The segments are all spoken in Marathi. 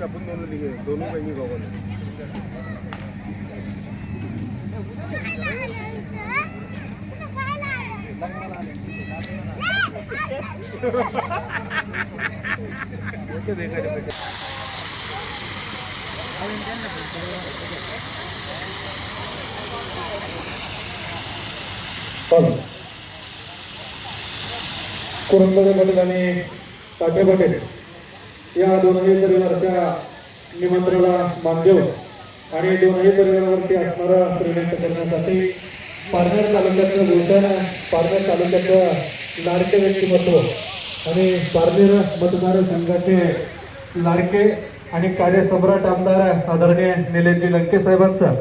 आपण दोनों बहिणी बघा कुरुंदरे पाटील आणि काटे पाटील या दोनही परिवाराच्या निमंत्रणाला मान देऊन आणि दोनही परिवारावरती असणारा श्रीमंत करण्यासाठी पारनेर तालुक्याचं भूषण, पारनेर तालुक्याचं लाडके व्यक्तिमत्व आणि पारनेर मतदारसंघाचे लाडके आणि कार्यसम्राट आमदार आदरणीय निलेशजी लंके साहेबांचं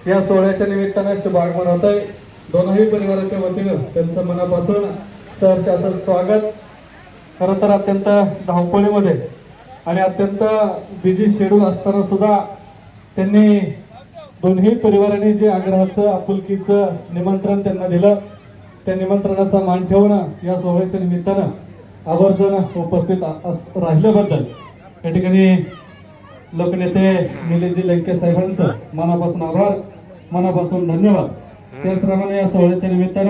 या सोहळ्याच्या निमित्तानं शुभागमन होत आहे. दोनही परिवाराच्या वतीनं त्यांचं मनापासून सहर्ष असं स्वागत. खरं तर अत्यंत धावपळीमध्ये आणि अत्यंत बिझी शेड्यूल असताना सुद्धा त्यांनी दोन्ही परिवारांनी जे आग्रहाचं आपुलकीचं निमंत्रण त्यांना दिलं त्या निमंत्रणाचा मान ठेवून या सोहळ्याच्या निमित्तानं आवर्जून उपस्थित राहिल्याबद्दल या ठिकाणी लोकनेते निलेशजी लंके साहेबांचं मनापासून आभार, मनापासून धन्यवाद. त्याचप्रमाणे या सोहळ्याच्या निमित्तानं